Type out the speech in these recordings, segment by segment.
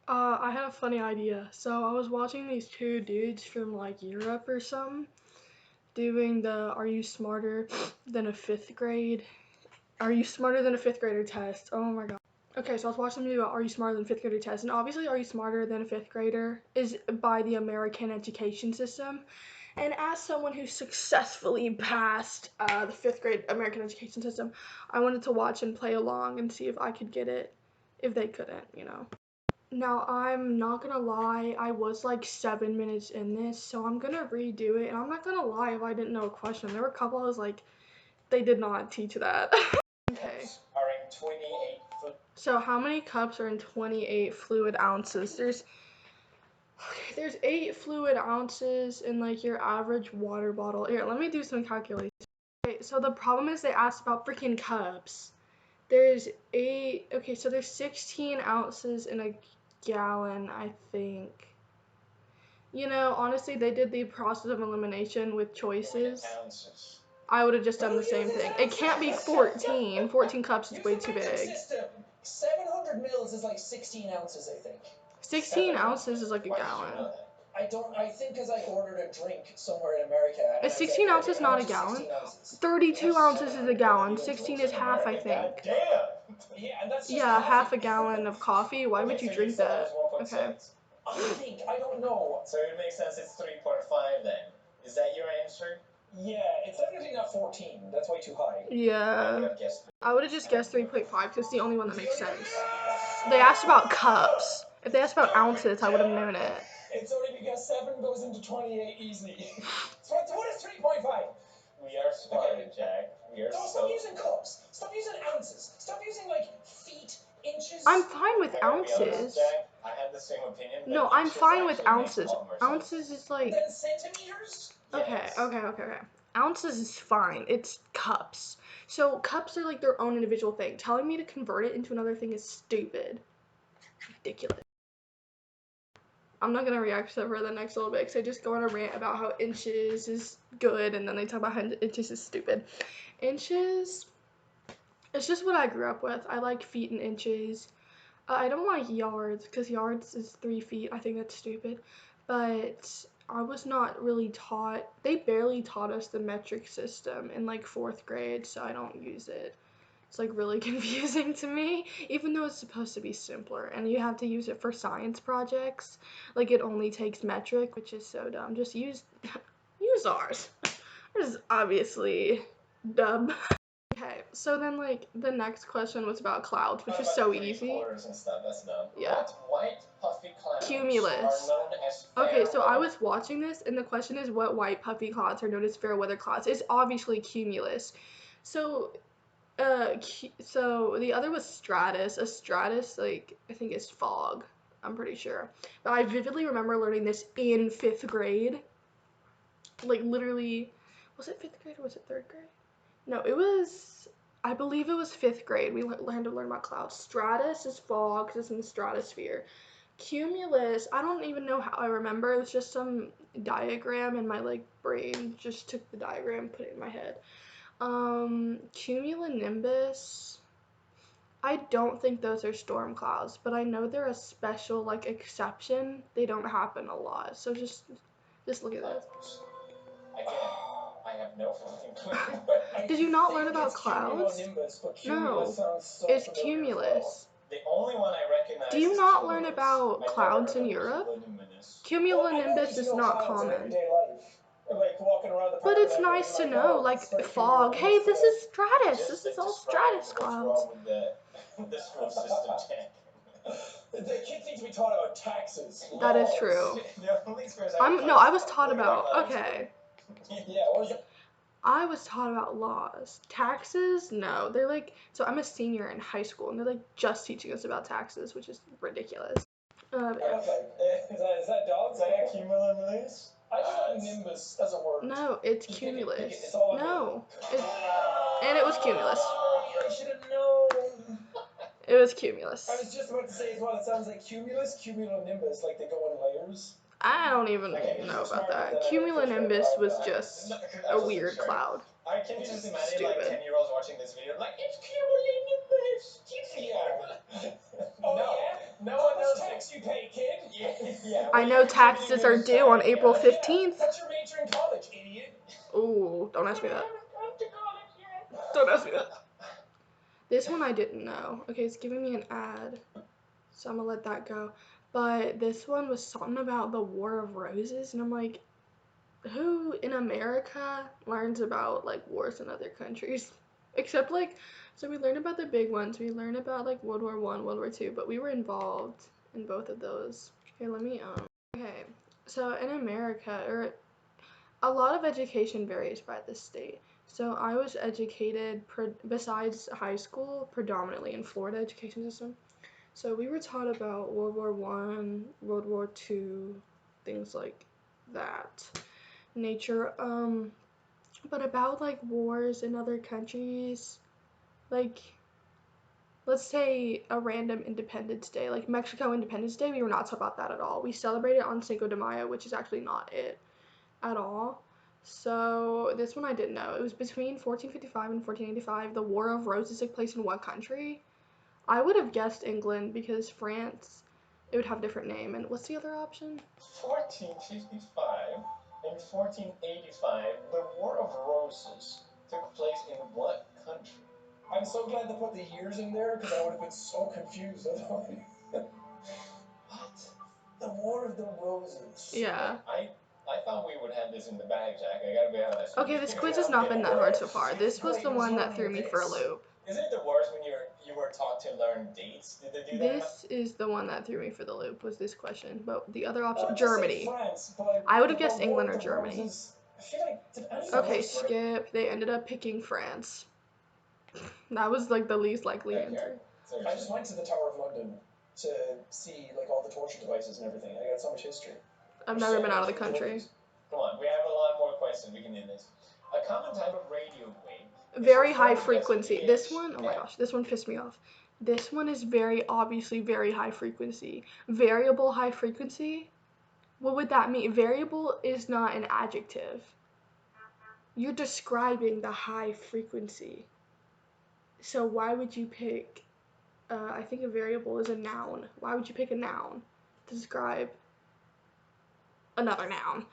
I had a funny idea. So I was watching these two dudes from like Europe or something doing the Are You Smarter Than a Fifth Grade? Are You Smarter Than a Fifth Grader test? Oh my god. Okay, so I was watching them do about Are You Smarter Than a Fifth Grader test, and obviously Are You Smarter Than a Fifth Grader is by the American education system. And as someone who successfully passed the fifth grade American education system, I wanted to watch and play along and see if I could get it if they couldn't. Now, I'm not gonna lie, I was like 7 minutes in this, so I'm gonna redo it. And I'm not gonna lie if I didn't know a question. There were a couple I was like, they did not teach that. Okay. Are in 28 So, how many cups are in 28 fluid ounces? There's 8 fluid ounces in like your average water bottle. Here, let me do some calculations. Okay, so the problem is they asked about freaking cups. There's 8, okay, so there's 16 ounces in a gallon, I think. Honestly, they did the process of elimination with choices. ounces. I would have just done the same thing. It can't be 14. 14 cups is way too big. 700 mils is like 16 ounces, I think. 16 ounces is like a gallon. I think because I ordered a drink somewhere in America. Is 16 ounces not a gallon? 32 ounces is a gallon. 16 is half, I think. Damn! Yeah, and that's just Yeah, coffee. half a gallon of coffee. Why would you drink that? Okay. I don't know. So it makes sense it's 3.5 then. Is that your answer? Yeah, it's definitely not 14. That's way too high. Yeah. I would have just guessed 3.5 because it's the only one that makes sense. They asked about cups. If they asked about ounces, I would have known it. It's only because 7 goes into 28 easy. So what is 3.5? We are smart, Jack. Stop using cups. Stop using ounces. Stop using, like, feet, inches. I'm fine with ounces. Honest, Jack, I had the same opinion. No, I'm fine with ounces. Ounces is like... Then centimeters? Okay. Ounces is fine. It's cups. So cups are like their own individual thing. Telling me to convert it into another thing is stupid. Ridiculous. I'm not gonna react to that for the next little bit because I just go on a rant about how inches is good and then they talk about how inches is stupid. Inches, it's just what I grew up with. I like feet and inches. I don't like yards because yards is 3 feet. I think that's stupid. But I was not really taught, they barely taught us the metric system in like 4th grade, so I don't use it. It's like really confusing to me, even though it's supposed to be simpler and you have to use it for science projects. Like it only takes metric, which is so dumb. Just use ours. Ours is obviously dumb. Okay, so then like the next question was about clouds, which is so easy. Yeah. White puffy clouds Cumulus. are known as Okay, so I was watching this and the question is what white puffy clouds are known as fair weather clouds. It's obviously cumulus. So so the other was stratus. A stratus, like, I think is fog. I'm pretty sure. But I vividly remember learning this in 5th grade. Like, literally, was it 5th grade or was it 3rd grade? No, I believe it was 5th grade. We learned to learn about clouds. Stratus is fog because it's in the stratosphere. Cumulus, I don't even know how I remember. It was just some diagram and my, like, brain just took the diagram, put it in my head. Cumulonimbus, I don't think those are storm clouds, but I know they're a special, like, exception. They don't happen a lot, so just look at this. Again, I have no fucking clue. Did you not learn about clouds? No, it's cumulus. The only one I recognize. Do you not learn about clouds in Europe? Cumulonimbus is not common. Like walking around the But it's nice to know, like fog. Hey, this is stratus. This is all stratus clouds. The school system, Jack. The kids need to be taught about taxes. That is true. I was taught about, okay. Yeah, what was it? I was taught about laws. Taxes? No. They're like, so I'm a senior in high school and they're like just teaching us about taxes, which is ridiculous. Okay. Is that dogs? Is that cumulonimbus? I just thought nimbus as a word. No, it's cumulus. No. And it was cumulus. I should have known. It was cumulus. I was just about to say as well, it sounds like cumulus, cumulonimbus, like they go in layers. I don't even know about that. Cumulonimbus was just a weird cloud. I can just imagine like 10-year-olds watching this video like, it's cumulonimbus. Yeah. Oh, no. Yeah? No one knows tax you pay, kid. Yeah. I know taxes are due on April 15th. What's your major in college, idiot? Ooh, don't ask me that. I haven't gone to college yet. Don't ask me that. This one I didn't know. Okay, it's giving me an ad, so I'm gonna let that go. But this one was something about the War of Roses, and I'm like, who in America learns about like wars in other countries? Except like, so we learned about the big ones. We learned about like World War I, World War II, but we were involved in both of those. Okay, let me Okay, so in America, or a lot of education varies by the state. So I was educated, besides high school, predominantly in Florida education system. So we were taught about World War One, World War II, things like that nature. But about like wars in other countries, like let's say a random Independence Day, like Mexico Independence Day, we were not taught about that at all. We celebrated on Cinco de Mayo, which is actually not it at all. So this one I didn't know. It was between 1455 and 1485. The War of Roses took place in what country? I would have guessed England because France, it would have a different name. And what's the other option? 1455 and 1485, the War of Roses took place in what country? I'm so glad they put the years in there because I would have been so confused otherwise. What? The War of the Roses. Yeah. I thought we would have this in the bag, Jack. I gotta be honest. Okay, this quiz has not been that hard so far. This was the one that threw me for a loop. Isn't it the worst when you were taught to learn dates? Did they do that? This is the one that threw me for the loop, was this question. But the other option, Germany. I would have guessed England or Germany. Okay, skip. They ended up picking France. That was like the least likely answer. I just went to the Tower of London to see like all the torture devices and everything. I got so much history. I've never been out of the country. Come on, we have a lot more questions. We can do this. A common type of radio wave. Very high frequency. This one, oh my gosh, this one pissed me off. This one is very obviously very high frequency. Variable high frequency? What would that mean? Variable is not an adjective. You're describing the high frequency. So why would you pick, I think a variable is a noun. Why would you pick a noun to describe another noun?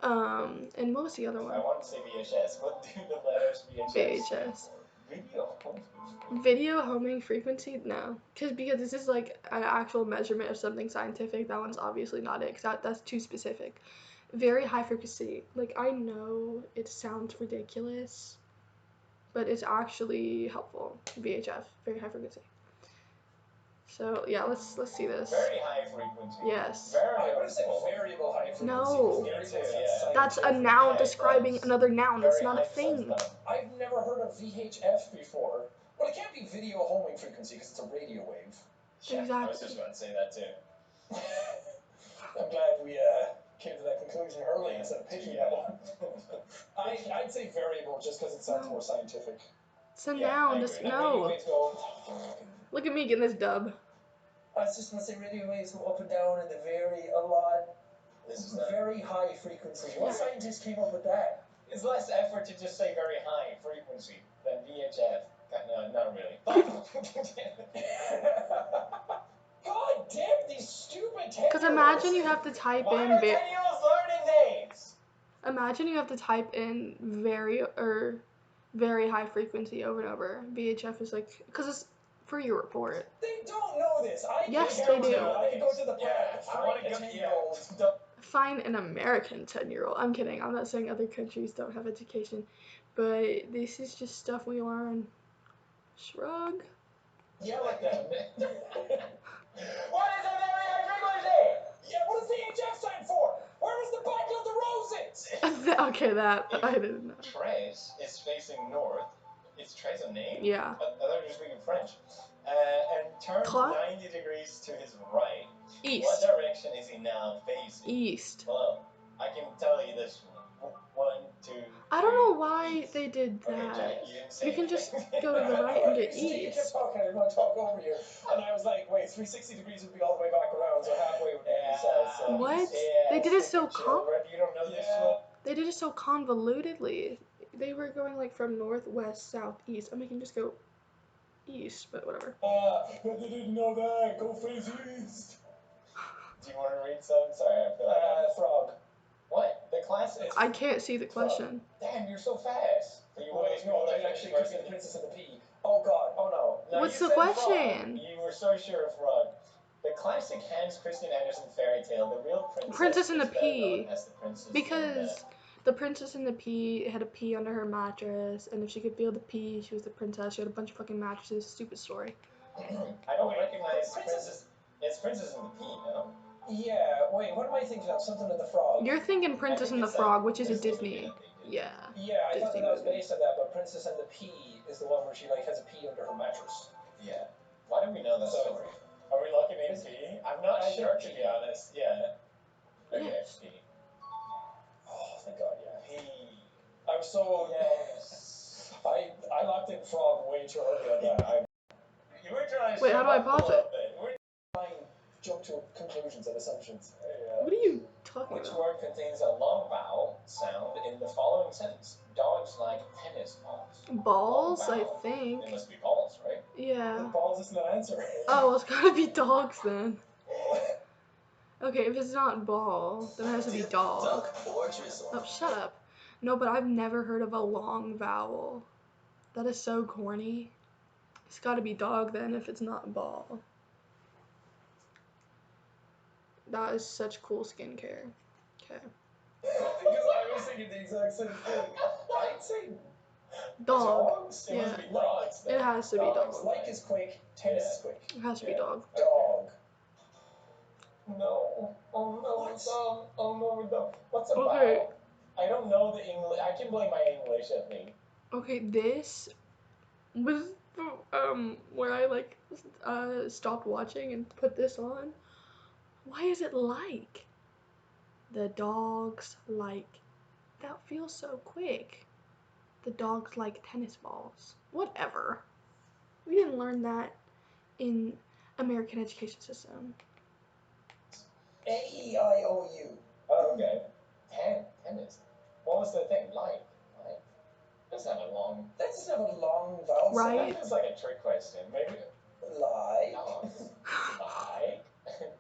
And what was the other one? I want to say VHS. What do the letters VHS stand for? Video homing frequency. Video homing frequency? No. Because this is like an actual measurement of something scientific. That one's obviously not it, because that's too specific. Very high frequency. Like, I know it sounds ridiculous, but it's actually helpful. VHF, very high frequency. So yeah, let's see this. Very high frequency. Yes. I would have said variable high frequency. No. Yeah. That's a noun describing another noun. That's not a thing. I've never heard of VHF before. Well, it can't be video homing frequency because it's a radio wave. Exactly. I was just about to say that too. I'm glad we came to that conclusion early instead of picking that one. I'd say variable just because it sounds more scientific. It's a noun. Just no. Look at me getting this dub. I was just gonna say radio waves go up and down and they vary a lot. This is very high frequency. What scientist came up with that? It's less effort to just say very high frequency than VHF. No, not really. God damn these stupid 10-year-olds. Because imagine you have to type Why in. are 10-year-olds learning names? Imagine you have to type in very high frequency over and over. VHF is like, because it's for your report. They don't know this. Yes, they do. I can go to the park. I want to go. 10-year-old. Find an American 10-year-old. I'm kidding. I'm not saying other countries don't have education, but this is just stuff we learn. Shrug. Yeah, like that. What is a very high frequency? Yeah, what does VHF stand for? Where is the back of the roses? Okay, that I didn't know. Tres is facing north. Is Tres a name? Yeah. I thought you were speaking French. And turns 90 degrees to his right. East. What direction is he now facing? East. Well, I can tell you this one. 1, 2, 3. I don't know why east. They did that. Okay, Jack, you can just go to the right and get east. You kept talking, I didn't want to talk over you. And I was like, wait, 360 degrees would be all the way back around, so halfway would be south. So what? Yeah, they did it so You don't know this one? They did it so convolutedly. They were going like from north, west, south, east. I mean, you can just go east, but whatever. But they didn't know that. Go face east. Do you want to read some? Sorry, I feel like Frog. What? The classic? I can't see the question. Damn, you're so fast. No, they actually could be the Princess and the Pea. Oh God, oh no. What's you the said question? Frog. You were so sure of Frog. The classic Hans Christian Andersen fairy tale, the real Princess and the is better Pea. known as the Princess Because the Princess and the Pea had a pea under her mattress, and if she could feel the pea, she was the princess. She had a bunch of fucking mattresses. Stupid story. I don't recognize Princess. It's Princess and the Pea, no? Yeah, wait, what am I thinking of? Something with the frog. You're thinking Princess and the Frog, which is a Disney. Yeah. Yeah, I thought Disney that was movie. based on that, but Princess and the Pea is the one where she like has a pea under her mattress. Yeah. Why do we know that story? Are we looking at P? I'm not sure, to be honest. Yeah. Okay, Yes. P. Oh, thank God, yeah. P. I was so Yes. I locked in frog way too early on that. You were trying to Wait, how do I shut up pause a it? little bit. We're I jump to conclusions and assumptions. What are you talking Which about? word contains a long vowel sound in the following sentence? Dogs like tennis balls. Balls, Long I vowel. think. It must be balls, right? Yeah. The balls isn't an answer. Oh, well, it's gotta be dogs then. Okay, if it's not ball, then it has to be dog. Oh, shut up. No, but I've never heard of a long vowel. That is so corny. It's gotta be dog then if it's not ball. That is such cool skincare. Okay. Because I was thinking the exact same thing. I'd say Dog. Dogs? It must Yeah. be dogs then. It has to be dogs. dog. Like is quick, tennis is quick. It has to be dog. Dog. No. Oh no, What? we're dumb. Oh no, we're dumb. What's a Okay. vowel? I don't know the English. I can blame my English, I think. Okay, this was where I like stopped watching and put this on. Why is it like? The dogs like. That feels so quick. The dogs like tennis balls. Whatever. We didn't learn that in American education system. A-E-I-O-U. Oh, okay. Tennis. What was the thing? Like. That's not a long. That doesn't have a long vowel sound. Right. That feels like a trick question. Maybe. Like. Dogs. Like.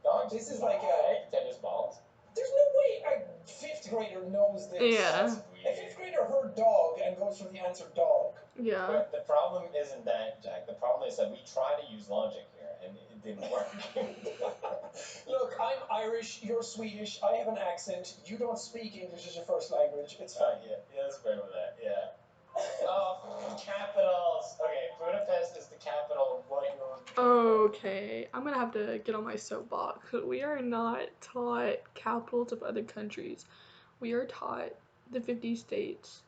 Dogs. This is like a tennis balls. There's no way a fifth grader knows this. Yeah. A fifth grader heard dog and goes for the answer dog. Yeah. But the problem isn't that, Jack. The problem is that we try to use logic here and it didn't work. Look, I'm Irish, you're Swedish, I have an accent, you don't speak English as your first language, it's fine. Yeah, let's go with that, yeah. Capitals. Okay, Budapest is the capital of what you're... Okay, I'm gonna have to get on my soapbox. We are not taught capitals of other countries. We are taught the 50 states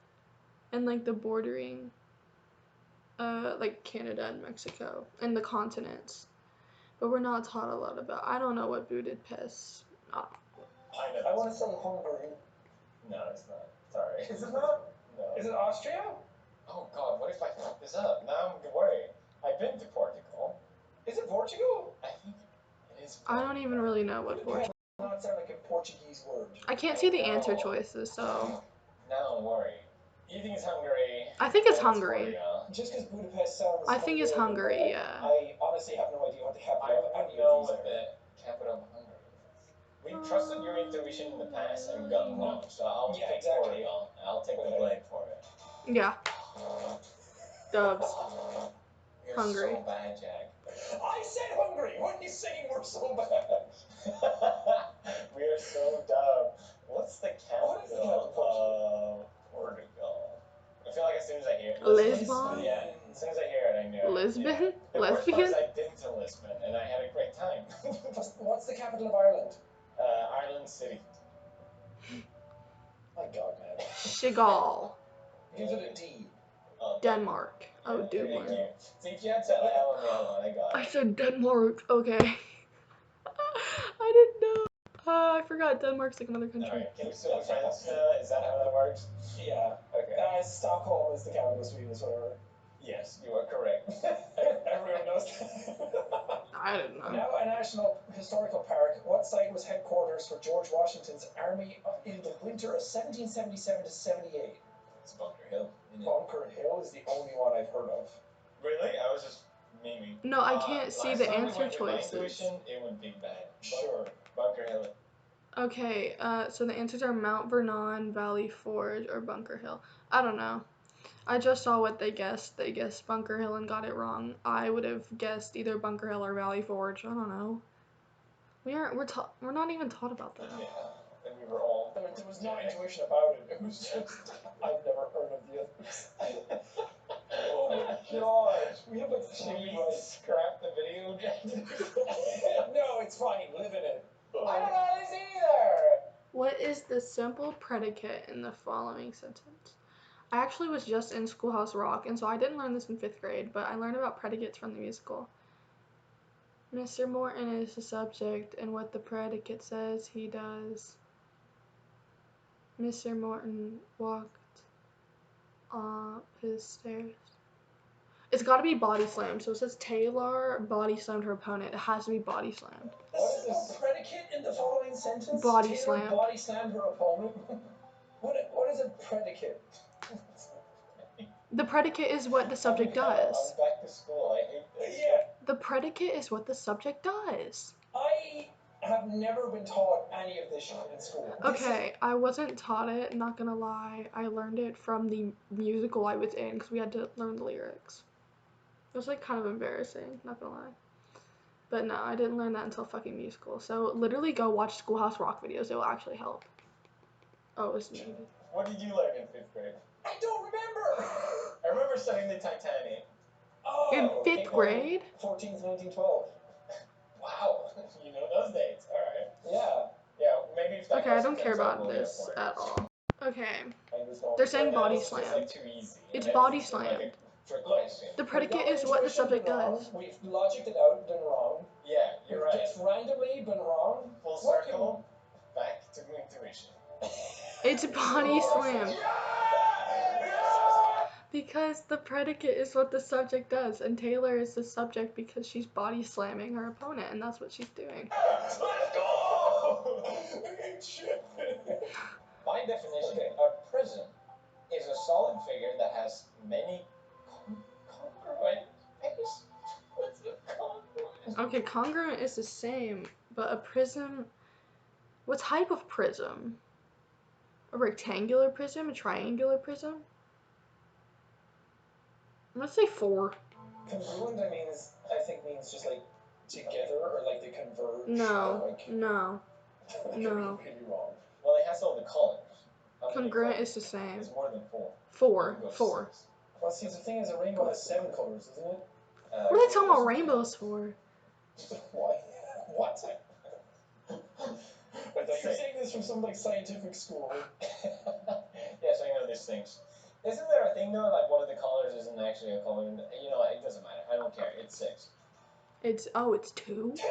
and like the bordering, like Canada and Mexico and the continents. But we're not taught a lot about. I don't know what Budapest. I want to say Hungary. No, it's not. Sorry. Is it not? No. Is it Austria? Oh God, what if I fuck this up? Now I'm worried. I've been to Portugal. Is it Portugal? I think it is. I don't even really know what Portugal. Does not sound like a Portuguese word. I can't see the answer choices, so. Now I'm worried. You think it's Hungary? I think it's Hungary. Just because Budapest sounds. I think it's Hungary, yeah. I honestly have no idea what the capital of any know of these what are. the capital of Hungary is. We trusted your intuition in the past and we got wrong, so I'll pick Portugal. I'll take the blame for it. Yeah. Dubs. You're Hungary. so bad, Jack. I said Hungary! What are you saying we're so bad? We are so dumb. What's the capital, What is the capital of Portugal? I feel like as soon as I hear it. Lisbon? Yeah, as soon as I hear it, I knew it. Lisbon? Yeah. The worst part Lesbian? is I've been to Lisbon and I had a great time. What's the capital of Ireland? Ireland City. My God, man. Chagall. Gives it a D. Denmark. Oh, Thank Dublin. you. See, if you had said L on the other one, I got I it. said Denmark. Okay. I didn't know. I forgot Denmark's like another country. Alright, can we still be friends? Is that how that works? Yeah. Okay. Stockholm is the capital of Sweden, is whatever. Yes, you are correct. Everyone knows that. I didn't know. Now a national historical park, what site was headquarters for George Washington's army in the winter of 1777 to 78? It's Bunker Hill. Bunker Hill is the only one I've heard of. Really? I was just Maybe. No, I can't see Last the time answer we went in my choices. intuition, it went big bad. Sure. Bunker Hill. Okay, so the answers are Mount Vernon, Valley Forge, or Bunker Hill. I don't know. I just saw what they guessed. They guessed Bunker Hill and got it wrong. I would have guessed either Bunker Hill or Valley Forge. I don't know. We're not even taught about that. Yeah. And we were all. There was no intuition about it. It was just I've never heard of the others. Oh my gosh. We have like Should we 3 right. scrap the video, Jack? No, it's fine. Live in it. I don't know this either. What is the simple predicate in the following sentence? I actually was just in Schoolhouse Rock, and so I didn't learn this in 5th grade, but I learned about predicates from the musical. Mr. Morton is the subject, and what the predicate says, he does. Mr. Morton walked up his stairs. It's gotta be body slam. So it says Taylor body slammed her opponent. It has to be body slammed. The simple predicate in the following sentence. Body Taylor slammed. body slammed her opponent. What is a predicate? The predicate is what the subject does. I'm back to school. I hate this. Yeah. The predicate is what the subject does. I have never been taught any of this shit in school. Okay, I wasn't taught it, not gonna lie. I learned it from the musical I was in because we had to learn the lyrics. It was like kind of embarrassing, not gonna lie. But no, I didn't learn that until fucking musical. So literally go watch Schoolhouse Rock videos. It will actually help. Oh, it's muted. What did you learn in 5th grade? I don't remember. I remember studying the Titanic. Oh, In 5th April grade? 14th, 1912. Wow, you know those dates. All right. Yeah. Yeah, maybe if that Okay, I question don't care comes up, about we'll hear this for it. at all. Okay, I just don't. they're saying body It's just slam. like too easy. It's And body everything's been, like, slam. a trick question. The We've predicate got is what the intuition, subject been wrong. does. We've logicked it out, been wrong. Yeah, you're We've right. guessed randomly, been wrong. Full What circle, back to intuition. It's body slam. Yeah! Because the predicate is what the subject does, and Taylor is the subject because she's body slamming her opponent, and that's what she's doing. Let's go! Shit. By definition, a prism is a solid figure that has many congruent base. What's the congruent? Okay, congruent is the same, but a prism. What type of prism? A rectangular prism? A triangular prism? I'm gonna say 4. Congruent, I think means just like together or like they converge. No, or like, no. I No. could be wrong. Well, it has all the colors. How many Congruent colors? is the same. It's more than 4. 4. Rainbow 4. 6. Well, see, the thing is, a rainbow has 7 colors, isn't it? What are they talking about rainbows for? Why? What? I thought you were saying this from some like scientific school. Yes, I know these things. Isn't there a thing though, like one of the colors isn't actually a color? You know, it doesn't matter. I don't care. It's 6. It's 2? 2?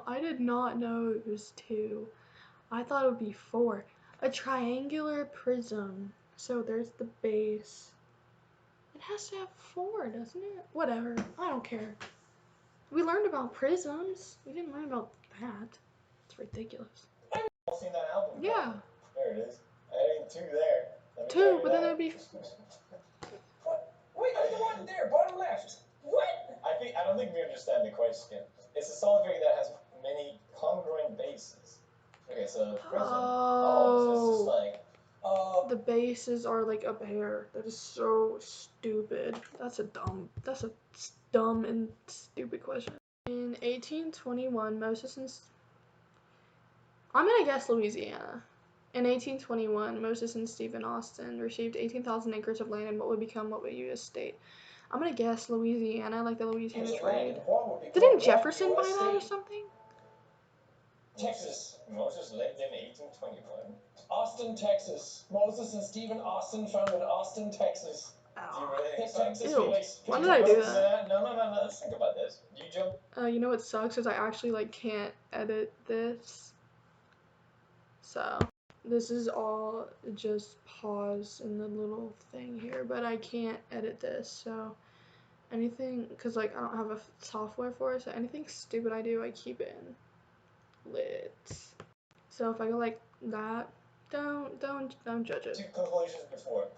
I did not know it was 2. I thought it would be 4. A triangular prism. So there's the base. It has to have 4, doesn't it? Whatever. I don't care. We learned about prisms. We didn't learn about that. It's ridiculous. I've seen that album. Yeah. There it is. I need 2 there. Let me 2, tell you but then that. it'd be. What? Wait, there's the one there, bottom left. What? I don't think we understand the question. It's a solid figure that has many congruent bases. Okay, so prism. So it's just like. The bases are like up here. That is so stupid. That's a dumb and stupid question. In 1821, Moses and I'm gonna guess Louisiana. In 1821, Moses and Stephen Austin received 18,000 acres of land in what would become what U.S. state. I'm gonna guess Louisiana, like the Louisiana Trade. Didn't Jefferson buy that or something? Texas. Moses lived in 1821. Austin, Texas. Moses and Stephen Austin founded Austin, Texas. Do you really think so? Texas, Ew. Felix. Why did I do that? No. Let's think about this. You jump. You know what sucks is I actually like can't edit this. So this is all just pause in the little thing here, but I can't edit this. So anything, cause like I don't have a software for it, so anything stupid I do, I keep it in lit. So if I go like that, don't judge it. 2 conclusions before.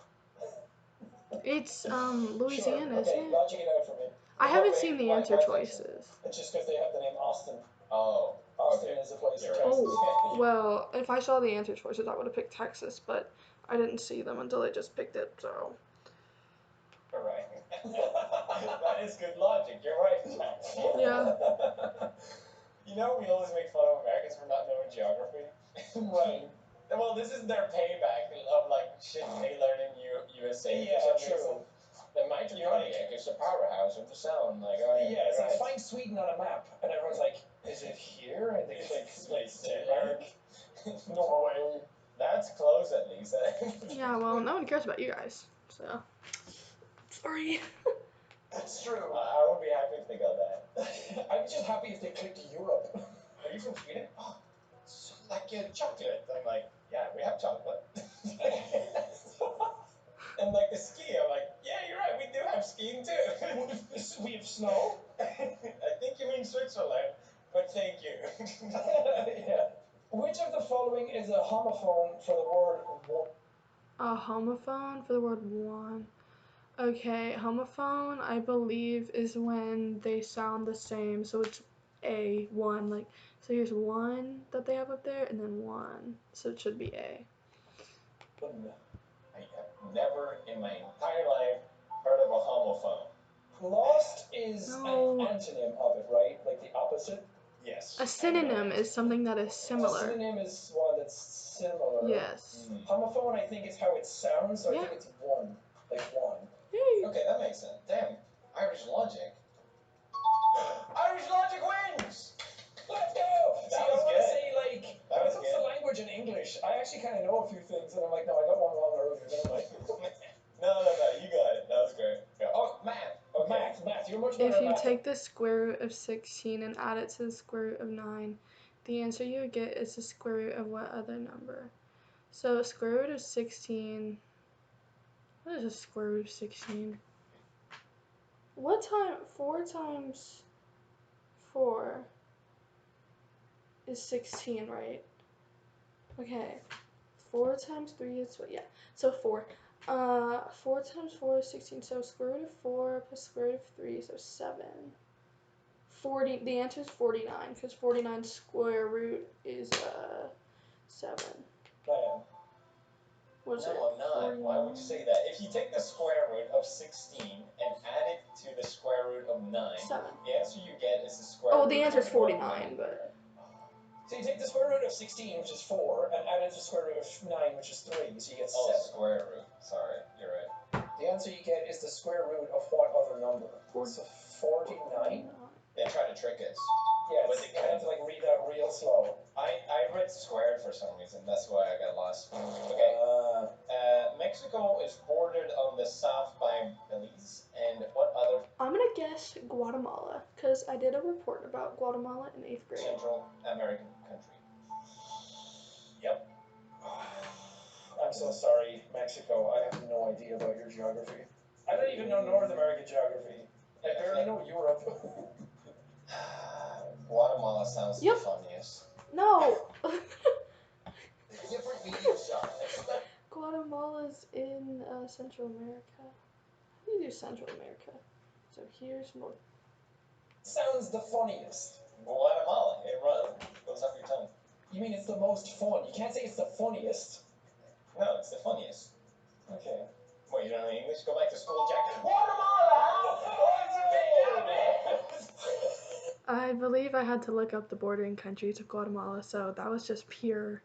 It's Sure. Louisiana, isn't Okay, it? logic it out for me. I haven't wait, seen the why answer Texas? choices. It's just because they have the name Austin. Oh, Austin okay. is a place in You're right. Texas. Oh, well, if I saw the answer choices, I would have picked Texas, but I didn't see them until I just picked it, so. Right. That is good logic. You're right. Yeah. You know, we always make fun of Americans for not knowing geography. Right. Well, this is their payback of like shit they learn in USA. Yeah, for some true. reason. The Mighty Pontiac is the powerhouse of the sound. Like, oh Yeah, it's like right. find Sweden on a map, and everyone's like, "Is it here?" And they click like Denmark, Norway. That's close at least. Yeah, well, no one cares about you guys, so. Sorry. That's true. I would be happy if they got that. I'm just happy if they clicked Europe. Are you from Sweden? Oh, it's like chocolate. I'm like, yeah, we have chocolate. And like the ski, I'm like, yeah, you're right, we do have skiing too. We have snow. I think you mean Switzerland, but thank you. Yeah. Which of the following is a homophone for the word one? A homophone for the word one. Okay, homophone, I believe, is when they sound the same, so it's A, one, like, so here's one that they have up there, and then one, so it should be A. I have never in my entire life heard of a homophone. Lost is No. an antonym of it, right? Like the opposite. Yes. A synonym is something that is A similar. synonym is one that's similar. Yes. Homophone, I think, is how it sounds, so I Yeah. think it's one. Like one. Yay. Okay, that makes sense. Damn, Irish logic. Irish logic wins! Let's go! See, I was want to good. say, like, That when was it comes to good. language and English, I actually kind of know a few things, and I'm like, no, I got one wrong earlier. Never mind. No, you got it. That was great. Yeah. Oh, math. Okay. Math, you're much better If at you math. take the square root of 16 and add it to the square root of 9, the answer you would get is the square root of what other number? So square root of 16, what is a square root of 16? 4 times 4 is 16, right? Okay, 4 times 3 is what, yeah, so 4. 4 times 4 is 16, so square root of 4 plus square root of 3, so 7. 40, the answer is 49, because 49 square root is 7. What is it? No, I'm not. 49. Why would you say that? If you take the square root of 16 and add it to the square root of 9, 7. the answer you get is the square root Oh, the answer is of 49, but. So you take the square root of 16, which is 4, and add it to the square root of 9, which is 3, so you get 7. Oh, square root. Sorry, you're right. The answer you get is the square root of what other number? So 49? They try to trick us. Yeah, But it's they kind of like read that real slow. I read squared for some reason. That's why I got lost. Okay. Mexico is bordered on the south by Belize, and what other I'm gonna guess Guatemala, because I did a report about Guatemala in 8th grade. Central American country? Yep. I'm so sorry, Mexico. I have no idea about your geography. I don't even know North American geography. I barely know Europe. Guatemala sounds Yep. the funniest. No! Different media style. Guatemala's in Central America. How do you do Central America? So here's North. Sounds the funniest. Guatemala. It goes up your tongue. You mean it's the most fun? You can't say it's the funniest. No, it's the funniest. Okay. What, you don't know English? Go back to school, Jack. Guatemala! I believe I had to look up the bordering countries of Guatemala, so that was just pure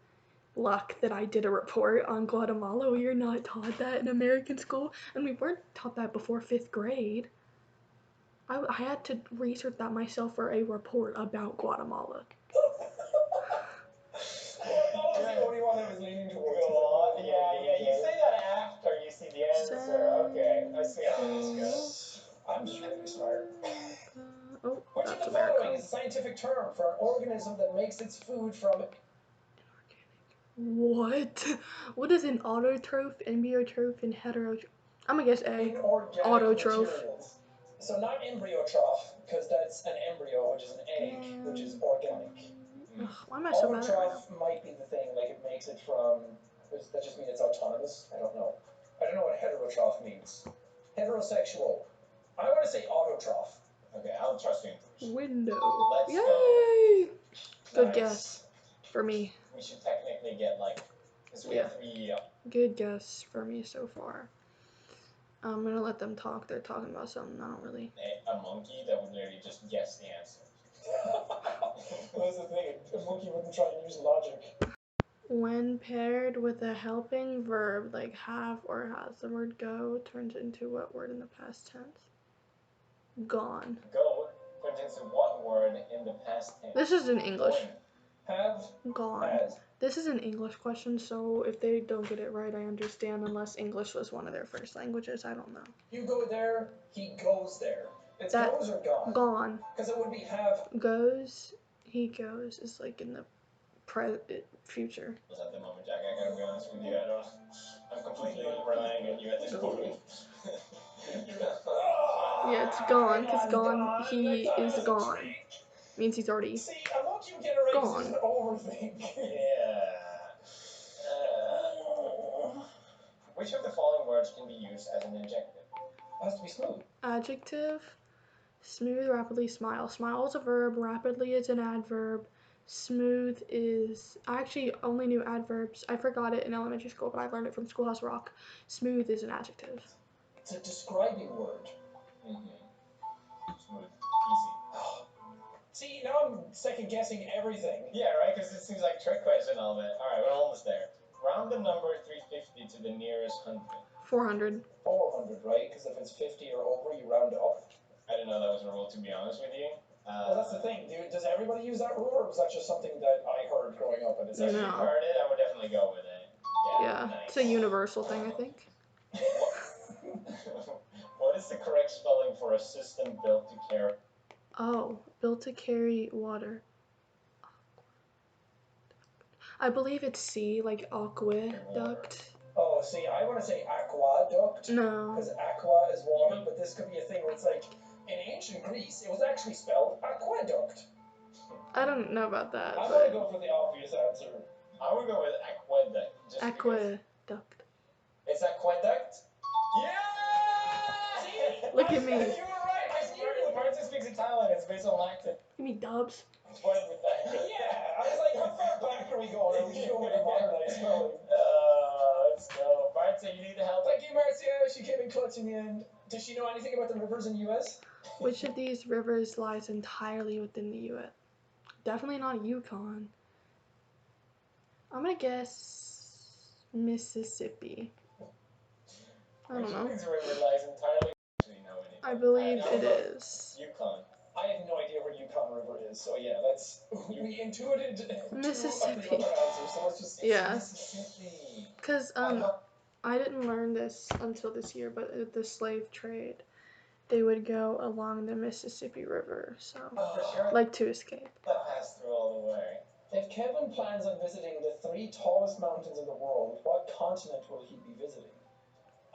luck that I did a report on Guatemala. We are not taught that in American school, and we weren't taught that before 5th grade. I had to research that myself for a report about Guatemala. Guatemala's the only one that was leaning towards. Yeah. You say that after you see the answer. Okay, I see how this goes. I'm just really smart. Oh, Which of that's the following America. is a scientific term for an organism that makes its food from What? What is an autotroph, embryotroph, and heterotroph? I'm gonna guess A. inorganic Autotroph. materials? So not embryotroph, because that's an embryo, which is an egg, which is organic. Ugh, why am I so bad at it right now? Autotroph might be the thing, like it makes it from. Does that just mean it's autonomous? I don't know. I don't know what heterotroph means. Heterosexual. I want to say autotroph. Okay, I'll trust you in first. Window. Let's Yay! Good Nice. guess for me. We should technically get like, because we have 3. Good guess for me so far. I'm gonna let them talk. They're talking about something I don't really. A monkey that would literally just guess the answer. That's the thing. A monkey wouldn't try and use logic. When paired with a helping verb like have or has, the word go turns into what word in the past tense? Gone. Go turns into what word in the past tense? This is in English. Going. Have. Gone. Has. This is an English question, so if they don't get it right, I understand, unless English was one of their first languages. I don't know. You go there, he goes there. It's That- goes or gone? Gone. Because it would be have. Goes, he goes is like in the future. At the moment, Jack, I gotta be honest with you. I'm completely relying on you at this point. Yeah, it's gone, because gone, he is gone. Means he's already See, I want you to get it right because gone. it's an overthink. Yeah. Which of the following words can be used as an adjective? It has to be smooth. Adjective, smooth, rapidly, smile. Smile is a verb, rapidly is an adverb, smooth is, I actually only knew adverbs. I forgot it in elementary school, but I learned it from Schoolhouse Rock. Smooth is an adjective. It's a describing word. Smooth. Easy. See, now I'm second guessing everything. Yeah, right? Because it seems like a trick question all of it. Alright, we're almost there. Round the number 350 to the nearest hundred. 400. 400, right? Because if it's 50 or over, you round up. I didn't know that was a rule, to be honest with you. Well, that's the thing. Does everybody use that rule, or was that just something that I heard growing up? And it's If actually... you heard it, I would definitely go with it. Yeah, Nice. it's a universal thing, I think. What is the correct spelling for a system built to carry? Oh, built to carry water. I believe it's C, like aqueduct. Oh, see, I want to say aqueduct. No. Because aqua is water, but this could be a thing where it's like, in ancient Greece, it was actually spelled aqueduct. I don't know about that. I'm but going to go for the obvious answer. I would go with aqueduct. Just aqueduct. It's aqueduct? Yeah! See? Look at me. You were right. I knew. Martin speaks Italian. It's based on accent. Give me dubs. What with that? Yeah, I was like, how far back are we going? Are we just going with a modernized spelling? Let's go. Marta, you need help. Thank you, Marcia. She came in clutch in the end. Does she know anything about the rivers in the U.S.? Which of these rivers lies entirely within the U.S.? Definitely not Yukon. I'm gonna guess Mississippi. I don't know. Which of these river lies entirely? I believe it is. Yukon. I have no idea where Yukon River is, so yeah, that's... We intuited Mississippi. two of the other answers, so let's just... Yeah. Mississippi. Because, I didn't learn this until this year, but with the slave trade, they would go along the Mississippi River, so, like, to escape. That passed through all the way. If Kevin plans on visiting the 3 tallest mountains in the world, what continent will he be visiting?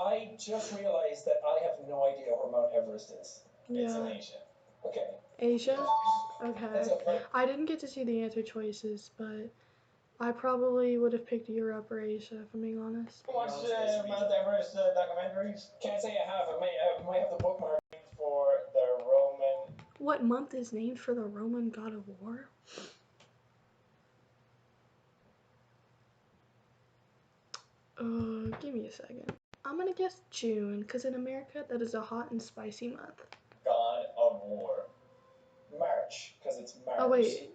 I just realized that I have no idea where Mount Everest is. It's in Yeah. Asia. Okay. Asia? Okay. That's okay. I didn't get to see the answer choices, but I probably would have picked Europe or Asia, if I'm being honest. Watch Mount Everest documentaries. Can't say I have. I might have the bookmark. For the Roman. What month is named for the Roman god of war? Give me a second. I'm gonna guess June, because in America, that is a hot and spicy month. God of War. March, because it's Mars. Oh, wait.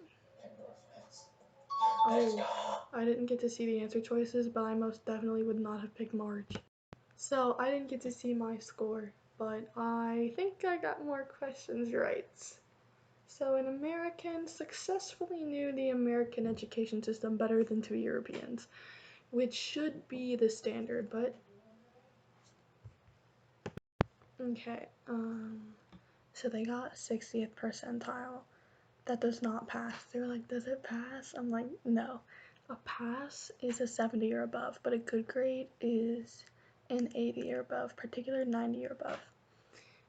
Oh, I didn't get to see the answer choices, but I most definitely would not have picked March. So, I didn't get to see my score, but I think I got more questions right. So, an American successfully knew the American education system better than 2 Europeans, which should be the standard, but... Okay, so they got 60th percentile. That does not pass. They were like, does it pass? I'm like, no. A pass is a 70 or above, but a good grade is an 80 or above, particular 90 or above.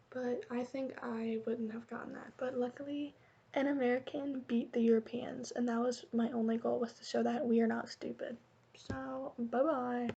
But I think I wouldn't have gotten that. But luckily, an American beat the Europeans, and that was my only goal, was to show that we are not stupid. So, bye-bye.